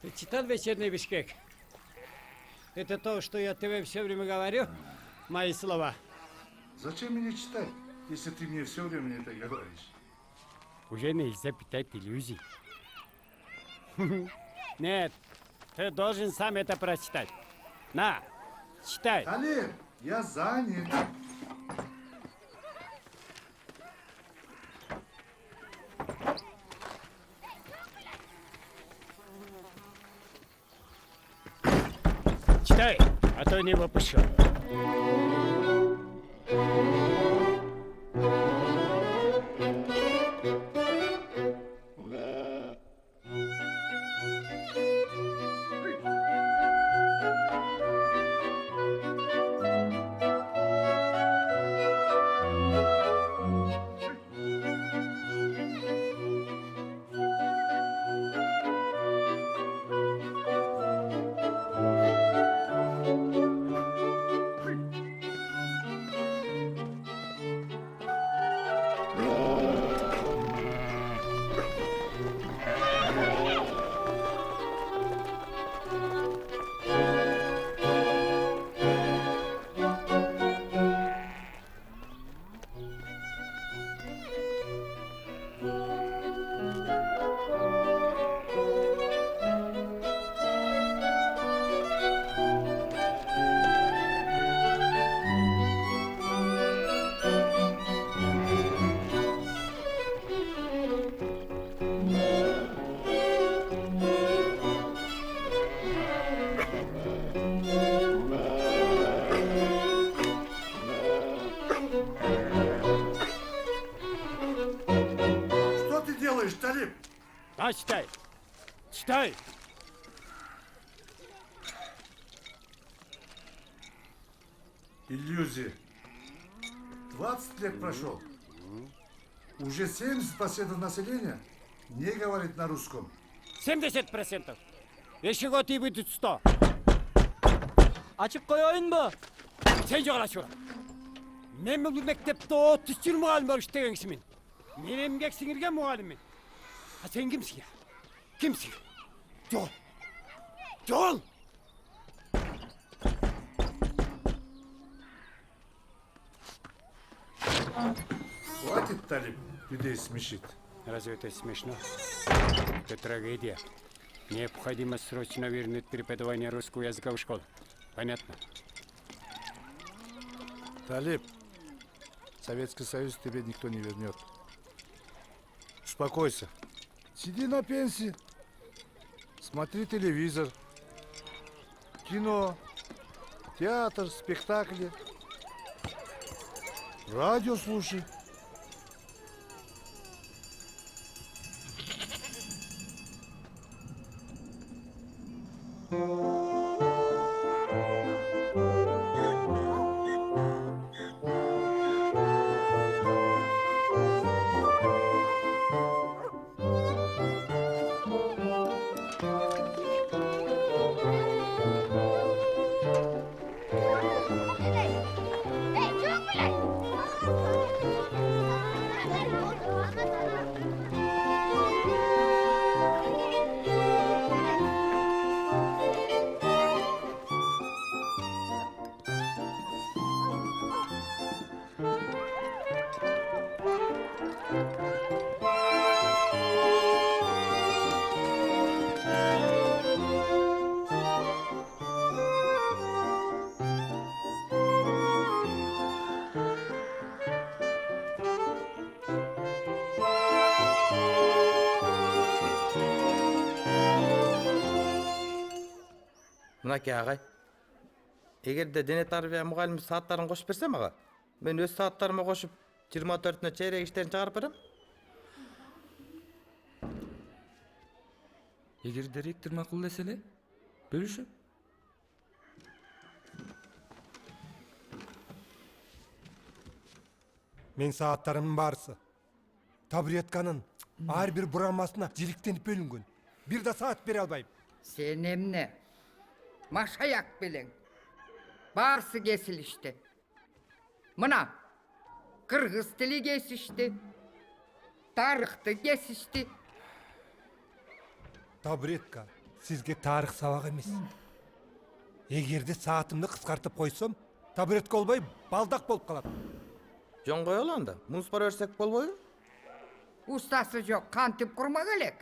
Ты читал «Вечерний Бишкек»? Это то, что я тебе все время говорю, мои слова. Зачем мне читать, если ты мне все время это говоришь? Уже нельзя питать иллюзий. Нет, ты должен сам это прочитать. На, читай. Талиб, я занят. Читай, а то не выпущу. Что ты делаешь, Талиб? А, читай. Читай. Иллюзия. 20 лет прошел. Уже 70% населения не говорит на русском. 70%. Еще год и будет 100. Açık koyayım mı? Sen жоғалашы. Мен бұл мектепте 30 мұғалім бар істеген кісімін. Мен емгек сіңірген мұғаліммін. А сен кімсің? Кімсің? Жол. Жол. Хватит, Талиб, людей смешит. Разве это смешно? Это трагедия. Необходимо срочно вернуть преподавание русского языка в школу. Понятно? Талиб, Советский Союз тебе никто не вернет. Успокойся. Сиди на пенсии. Смотри телевизор. Кино. Театр, спектакли. Радио слушай. Мынаке ағай, егерде дене тарбия мұғалімі сааттарын қошып берсе маға, мен өз сааттарыма қошып 24-на чейрек іштерін чыгарып берем. Егер директор мақұл десе эле, бөлүшөм. Мен сааттарымның барысы. Табуретканын ар бир бурамасына жиликтенип бөлүнгөн. Бир да саат бере албайм. Sen emne? Maşayak bilin. Barsı kesilişti. Mına, Kırgız dili kesişti. Tarıhtı kesişti. Табуретка Sizge tarih sabak emes. Эгерде saatımды кыскартып койсом, табуретке болбой балдак болуп калат. Жон коелу анда. Муз пара берсек болбойбу? Ustası yok, kantip kurma gerek.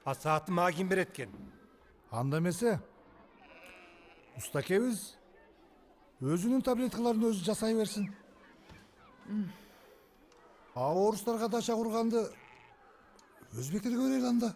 А saatı mağa kim beretken? Анда эмесе. Устакебиз өзүнүн таблеткаларын өзү жасай берсин. А орустарга дача курганды өзбектерге берели анда.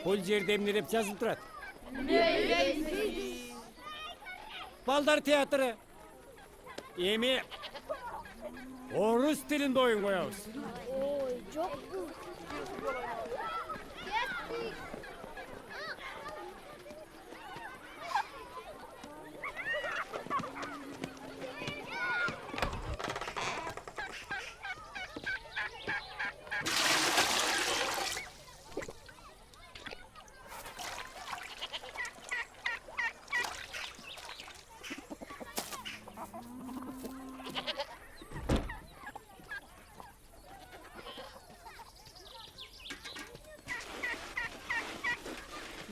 Бұл жерде эмне деп жазылып турат? Балдар театры. Эми орус тилинде оюн коебуз. Ой, жок бул.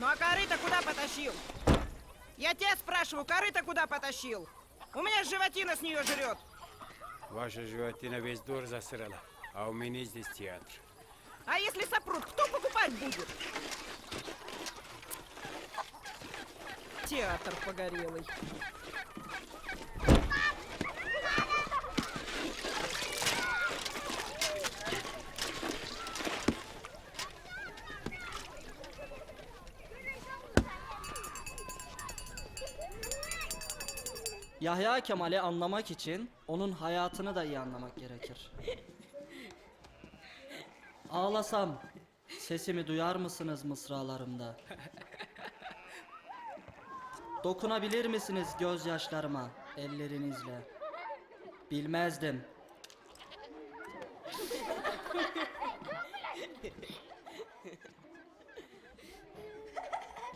Ну а корыто куда потащил? Я тебя спрашиваю, корыто куда потащил? У меня животина с нее жрет. Ваша животина весь двор засрала, а у меня здесь театр. А если сопрут, кто покупать будет? Театр погорелый. Yahya Kemal'i anlamak için onun hayatını da iyi anlamak gerekir. Ağlasam sesimi duyar mısınız mısralarımda? Dokunabilir misiniz gözyaşlarıma ellerinizle? Bilmezdim.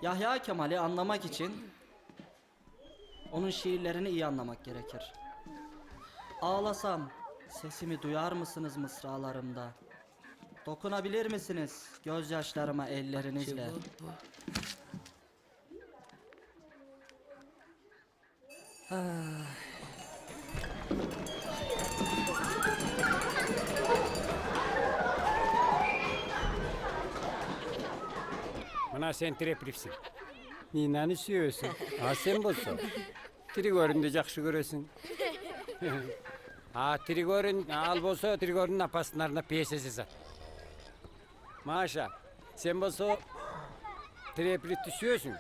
Yahya Kemal'i anlamak için onun şiirlerini iyi anlamak gerekir. Ağlasam sesimi duyar mısınız mısralarımda? Dokunabilir misiniz gözyaşlarıma ellerinizle? Мына сен Треплевсің. Нинаны сүйөсүң. А сен болсо Тригоринди жакшы көрөсүң. А Тригорин ал болсо Тригордун апасынын арнап пьеса жазат. Маша, сен болсо Треплевди сүйөсүң.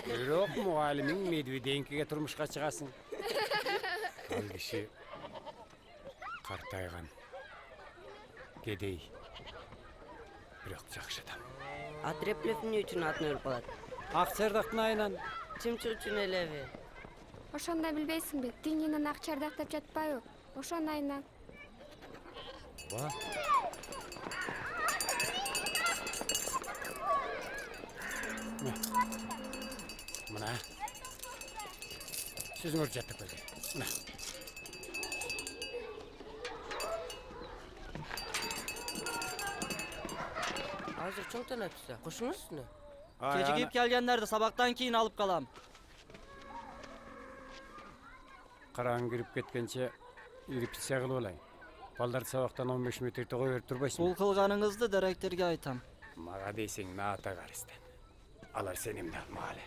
Бирок мугалимиң Медведенкиге турмушка чыгасың. Ал киши картайган. Кедей. Бирок жакшы адам. А Треплев эмне үчүн атын өлүп калат? Ак чардактын айынан. Чымчы үчүн элеби? Ошондо билбейсиңби? Тиңинен ак чардактап жатпайбы? Ошонун айынан. Ба. Мына. Сөзүңөрдү жаттап койгула. Мына. Азыр чоңтон атса, кошуңуз үстүнө. Gecikip gelgenler de sabahtan keyin alıp kalam. Караң кирип кеткенче репетиция кылып алайын. Балдар сабактан 15 метр төгө берип турбайсың. Bul kılganыңızды direktörge aytam. Мага дейсең наата карыстан. Алар сенемди алмагалы.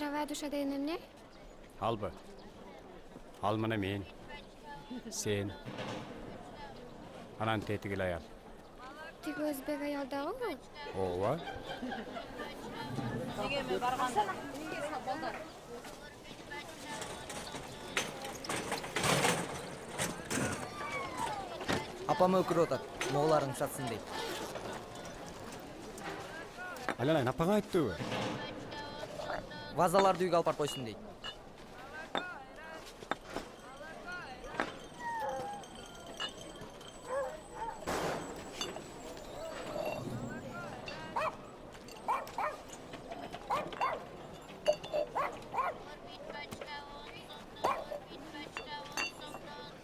Давай душа деген эмне? Албы. Ал мына мен. Сен. Анан тетигил аял. Тиги өзбек аял дагыбы? Ооба. Апам өкүрүп атат. Мооларың сатсын дейт. Алалай, апаңа айттыбы? Вазаларды үйгө алып барып койсун дейт.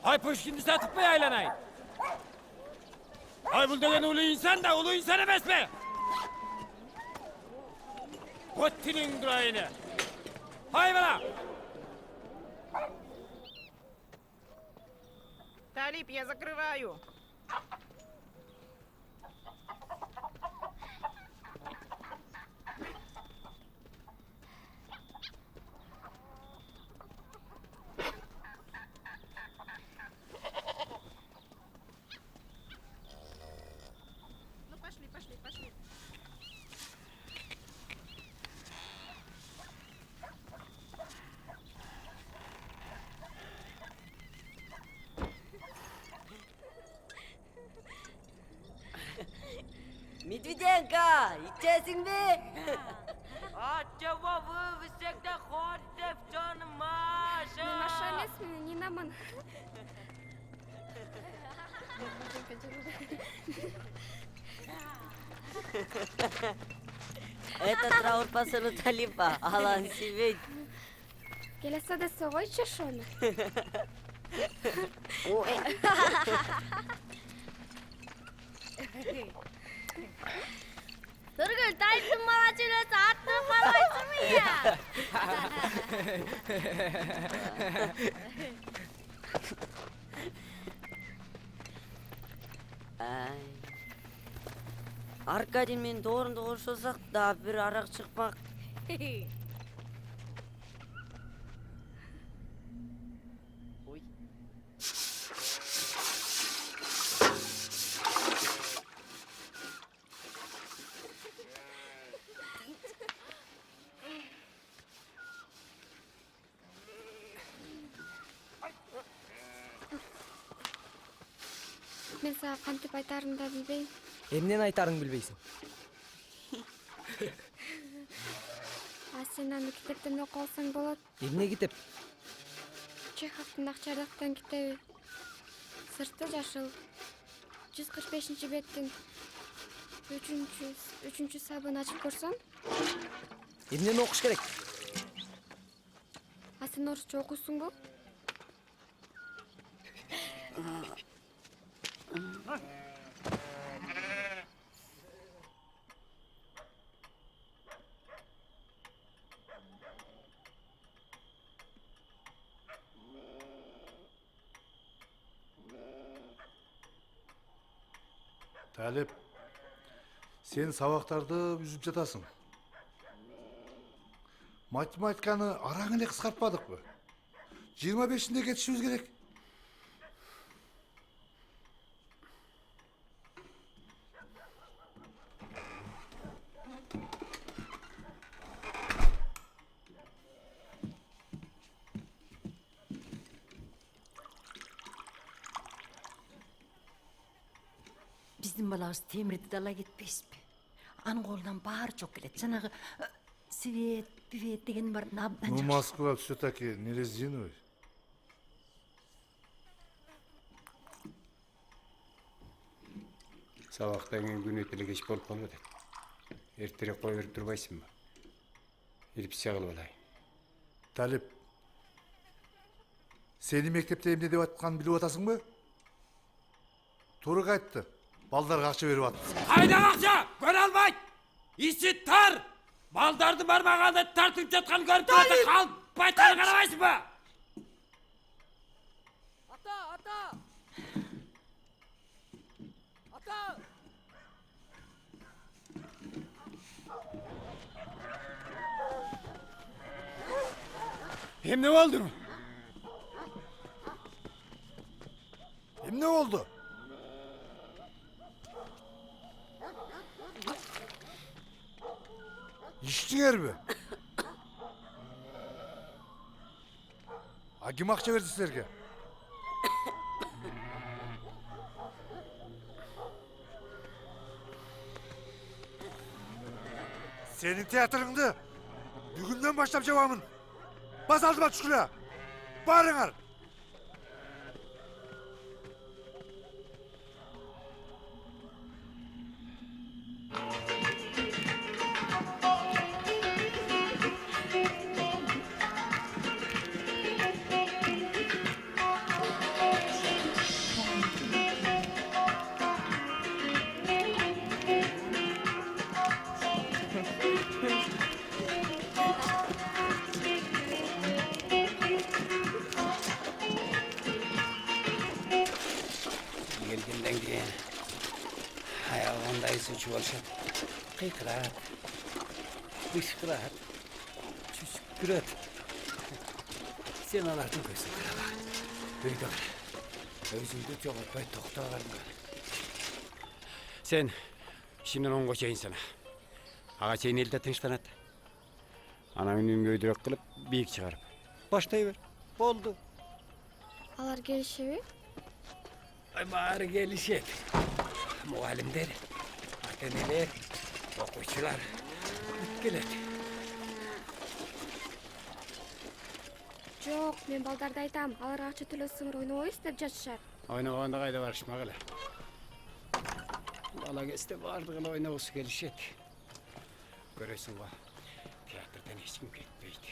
Ay Pushkinni satıp aylanay. Ay bu degen ulu insan da ulu insan emes mi? Kottinin durayını. Hay bana. Талип, я закрываю. Ну пошли, пошли, пошли. Медведенко, içesin mi? Acaba bu bisikte hodef canım maşa. Мен аша эмесмин, Нинамын. Это траур по сыну Талипа, Алан Сивет. Келесе десе койчу ошону. Turgul, Talip'in bana çilesi attığın parayı mı ya? Arkadin men doğrunda koşulsak da bir arak çıkmak. Oy. Мен сага кантип айтаарымды да билбейм. Эмнени айтарыңды билбейсиң. А сен аны китептен окуп алсаң болот. Эмне китеп? Чеховдун Акчардактан китеби. Сырты жашыл. 145 беттин 3 сабын ачып көрсөң. Эмнени окуш керек? А сен орусча окуйсуңбу? Талип, сен сабақтарды үзіп жатасың. Математиканы араң эле кыскартпадык бы? 25-inde кетишибиз керек. Биздин балабыз темирди дала кетпейсизби? Анын колунан баары чок келет. Жанагы свет, бивет деген бар. Ну, Москва все-таки не резиновый. Сабақтан кейін күн өтелі кеш болып қалып атат. Ертерек қой беріп тұрбайсың ба? Репетиция қылып алайын. Талип, сени мектепте эмне деп атканын билип атасың ба? Туура айтты. Балдарга акча берип атты. Қайда ақша? Көре алмайды! Исі тар! Балдарды бармағанда тартып жатқан көріп тұрады. Қалып байтқан қарамайсың ба? Ата! Ата! Hem ne oldu? Hem ne oldu? İçtiler mi? Ha kim akça verdi sizlerge? Senin tiyatrında bugünden başlap cevabın. Bas altıma çukura. Bağırın. Gelgenden keyin ayağınday suçu oluşat. Kıykırat. Kışkırat. Çüskürat. Sen alardın gözün kıraba. Öyle kır. Özündü çoğaltmay tokta kalma. Sen işinden on koşayın sana. Ağa şeyin elde tınçlanat. Ana ünlüğün göydürek kılıp büyük çıkarıp. Başlayıver. Oldu. Алар келишеби? Ay bari gelişet. Muallimler, ateneler, okuyucular. Geledi. Жок, мен балдарда айтам, алар акча төлөсөңөр ойнобойбуз деп жатышат. Oynaganda kayda barışmagıla. Bala keste bardığıyla oynabısı gelişet. Görüyorsun bak, tiyatrdan hiç kim ketmeydi.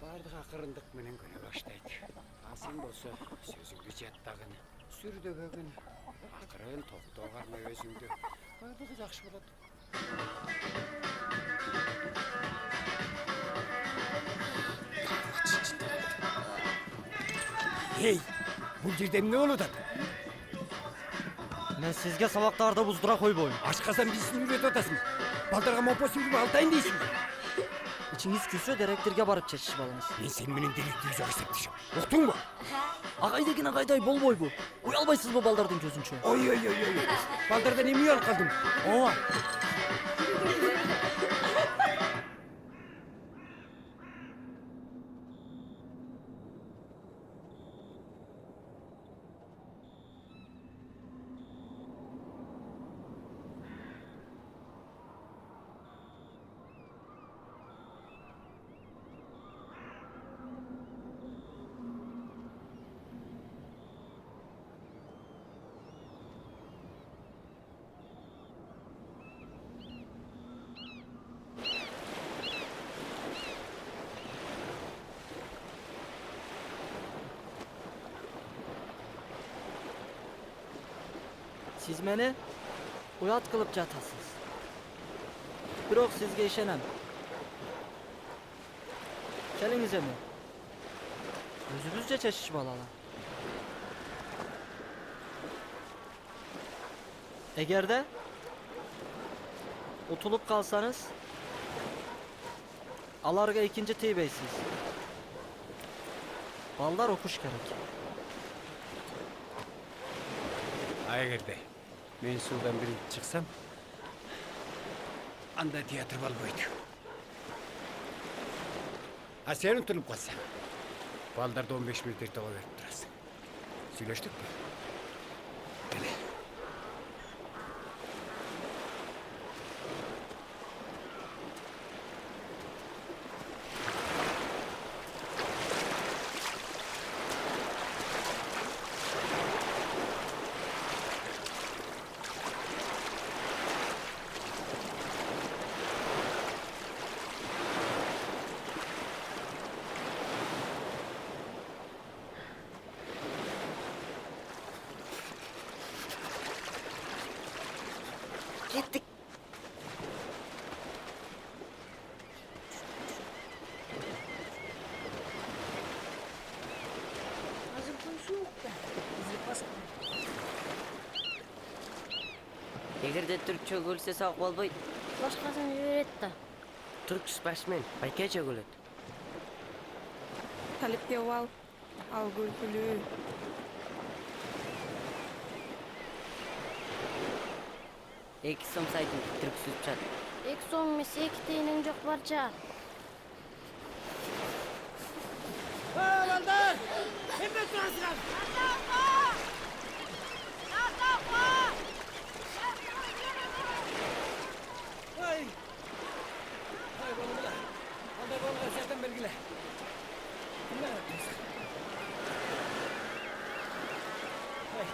Bardığı akırındık menen göre başlaydı. Sen bolsa sözüngü jattagın, sürdöbөгün, akırın toktoo karmay özüngdü. Bardığı jakşı bolot. Hey, bu жерде ne oluyor? Мен сизге сабактарды буздура койбойм. Ашқасан бисін үйретіп атасың. Балдарға мопа сөйлеп алтайын дейсің. Ичиңиз күйсө директорго барып чечишип алыңыз. Мен сен менен директор жоқ есептешем. Оқтың ба? Агай деген агайдай болбойбу. Уялбайсызбы балдардын көзүнчө? Ой. Балдардан эми уялып қалдым. Ооба. Siz meni uyat kılıp жатасыз. Бирок сизге ишенем. Келиңиз эми. Өзүбүзчө чечишип алалы. Эгерде утулуп калсаңыз, аларга экинчи тийбейсиз. Балдар окуш керек. Эгерде мен судан биринчи чыксам, анда театр болбойт. А сен утулуп калсаң, балдарды 15 минут эрте кое берип турасың. Сүйлөштүкпү? Келе. Gittik. Azıcık soğuk da. Эгерде түркчө көлсө сак болбойт. Башкасын жиберет да. Түрк спортсмен байкече көлөт. талептеп ал. Ал күлкүлүү. Эки сом сайтын түрксүзүп чат. 2 сом эмес, 2 тыйының жок барча. Balдар! Hemen durasınlar! Ay! Ay oğlum la! Anda oğlum zaten belgile. Ne yapıyorsun? Ay!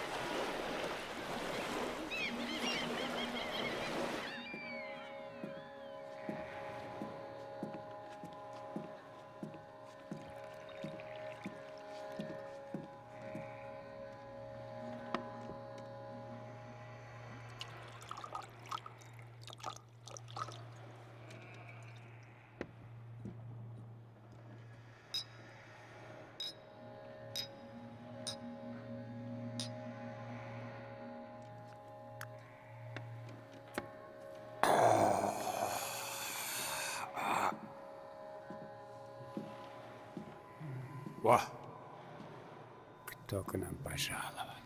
Вах! Кто к нам пожаловал?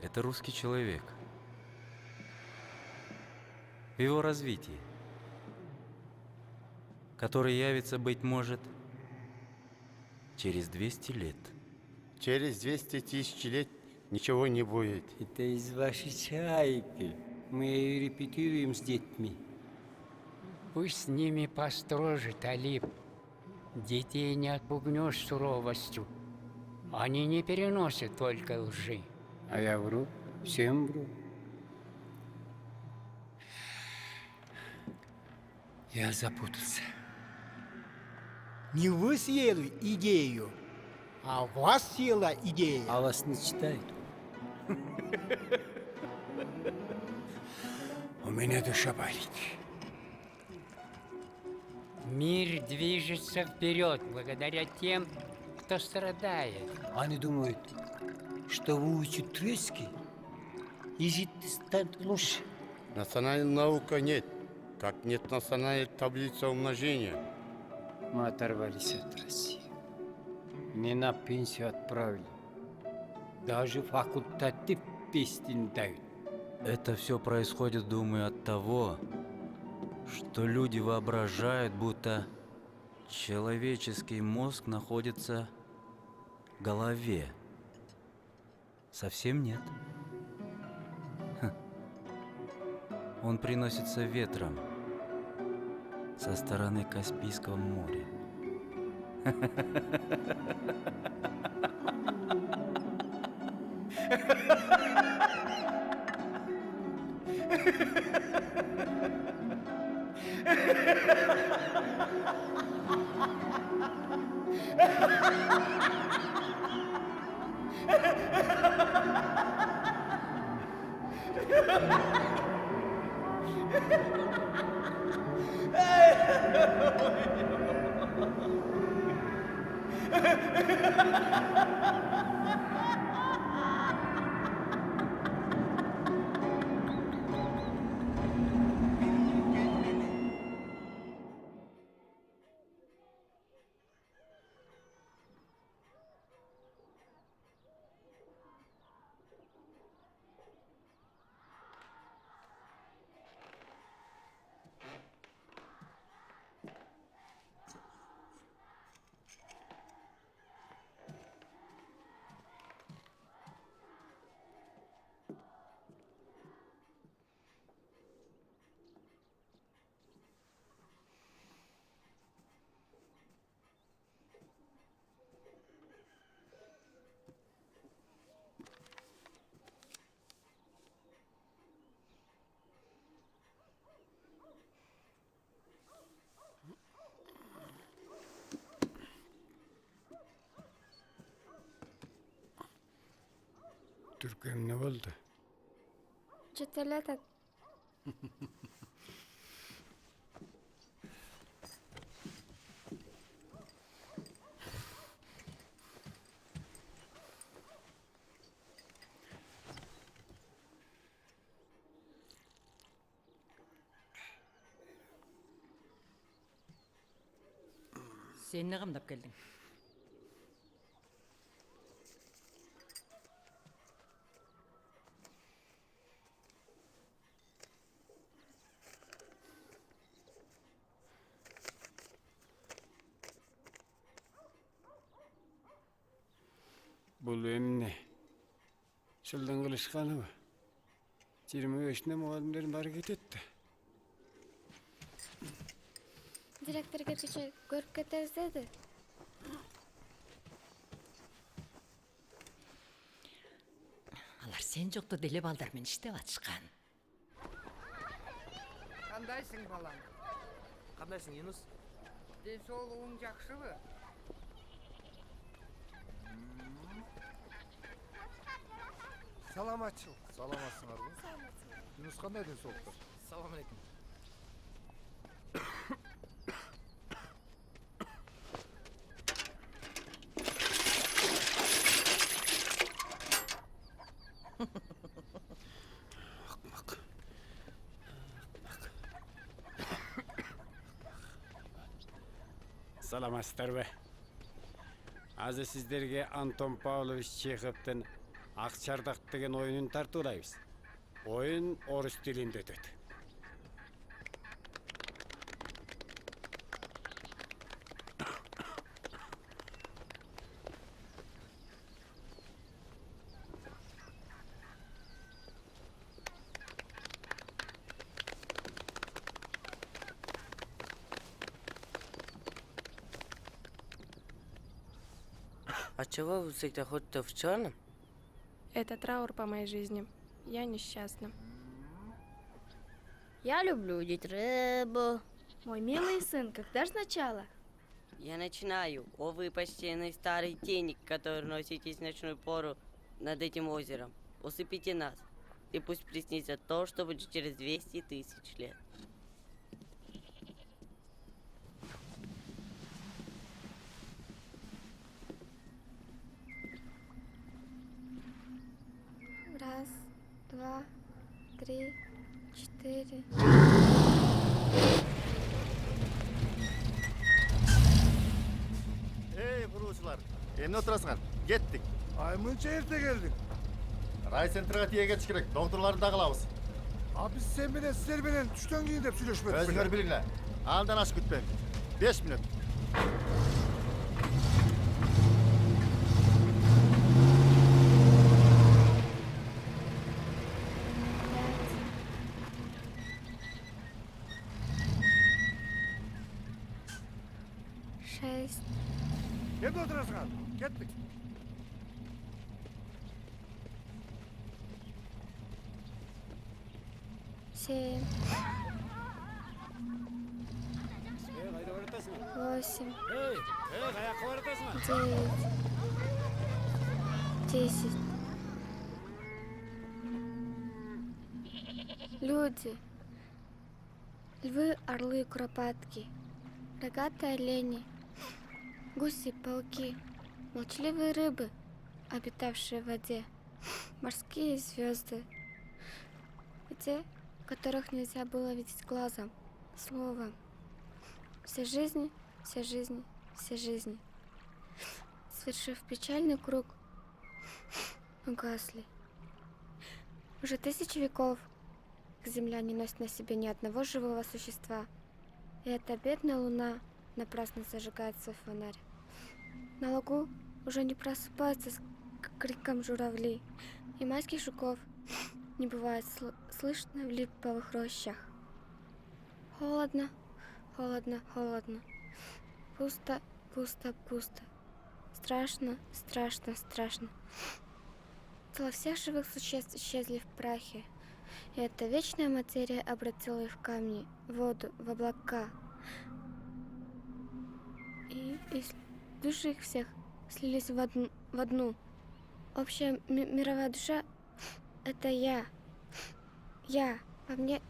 Это русский человек. В его развитии, который явится, быть может, через 200 лет. Через 200 тысяч лет ничего не будет. Это из вашей чайки. Мы ее репетируем с детьми. Пусть с ними построже, Талиб. Детей не отпугнешь суровостью. Они не переносят только лжи. А я вру, всем вру. Я запутался. Не вы съели идею, а вас съела идея. А вас не читают? У меня душа болит. Мир движется вперед благодаря тем, кто страдает. Они думают, что выучат трески, и жить станет лучше. Национальной науки нет, как нет национальной таблицы умножения. Мы оторвались от России. Не на пенсию отправили. Даже факультатив песни не дают. Это все происходит, думаю, от того, что люди воображают, будто человеческий мозг находится в голове. Совсем нет. Он приносится ветром со стороны Каспийского моря. Türk'üm ne oldu? Жетелетет. Sen ne qamdap kelding? Бұл эмне? Жылдан кылышканы мı? 25'ine muhallimlerin bari кететті. Директорга печать көрүп кетебиз деди. Алар сен жоқта деле балдармен иштеп атышкан. Кандайсың балам? Кандайсың, Юнус? Ден соолугуң жакшыбы? Саламатчыл. Саламатсыңарбы? Юнус кандай ден соолукта? Салам алейкум. Саламатсыздар бе. Азыр сиздерге Антон Павлович Чеховтун Ак Чардак деген оюнун тартуулайбыз. Oyun орус тилинде өтөт. А чего вы всегда ходите в черном? Это траур по моей жизни. Я несчастна. Я люблю удить рыбу. Мой милый сын, когда же начало? Я начинаю. О, вы почтенный старый тенник, который носитесь в ночную пору над этим озером. Усыпите нас. И пусть приснится то, что будет через 200 тысяч лет. Раз, два, три, 4. Ey kuruluşular, emne oturasыңар? Кеттик. Ай мынча эрте келдиң. Райцентрга тие кетиш керек, доктурларды да кылабыз. А биз сен менен силер менен түштөн кийин деп сүйлөшпөдүк. Өзүңөр билиңер. Алдан аш күтпөң. 5 мүнөт. Шесть. Эмне отурасыңар? Кеттик. Семь. Кайда баратасың? 8. Каяка баратасың? 9. 10. Люди. Львы, орлы, куропатки. Рогатые олени. Гуси, пауки. Молчаливые рыбы, обитавшие в воде. Морские звезды. И те, которых нельзя было видеть глазом, словом. Все жизни, все жизни, все жизни. Совершив печальный круг, угасли. Уже 1000 веков Земля не носит на себе ни одного живого существа. И эта бедная луна напрасно зажигает свой фонарь. На лугу уже не просыпаются с криком журавли, и майских жуков не бывает слышно в липовых рощах. Холодно, холодно, холодно. Пусто, пусто, пусто. Страшно, страшно, страшно. Тела всех живых существ исчезли в прахе. И эта вечная материя обратила их в камни, в воду, в облака. И души их всех слились в одну. Общая мировая душа — это я. Я. Во мне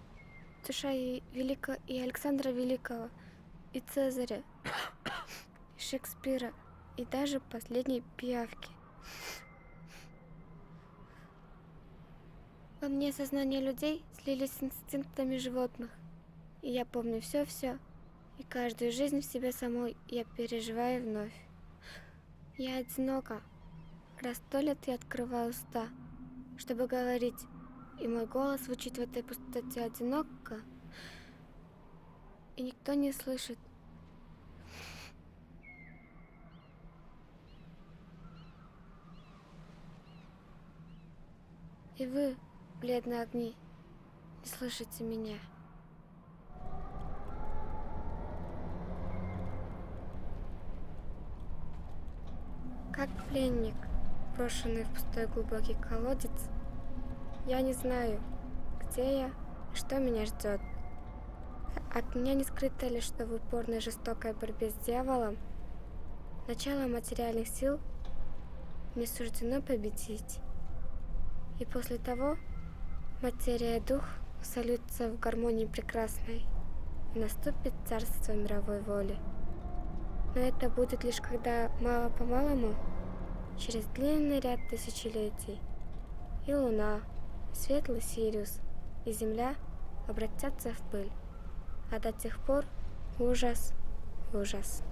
душа и Великого, и Александра Великого, и Цезаря, и Шекспира, и даже последней пиявки. Во мне сознание людей слились с инстинктами животных. И я помню все-все. И каждую жизнь в себе самой я переживаю вновь. Я одинока. Раз 100 лет я открываю уста, чтобы говорить, и мой голос звучит в этой пустоте одиноко, и никто не слышит. И вы, бледные огни, не слышите меня. Как пленник, брошенный в пустой глубокий колодец, я не знаю, где я и что меня ждет. От меня не скрыто ли, что в упорной жестокой борьбе с дьяволом начало материальных сил мне суждено победить. И после того материя и дух сольются в гармонии прекрасной, и наступит царство мировой воли. Но это будет лишь когда мало-помалому, через длинный ряд тысячелетий, и Луна, и светлый Сириус, и Земля обратятся в пыль, а до тех пор ужас, ужас.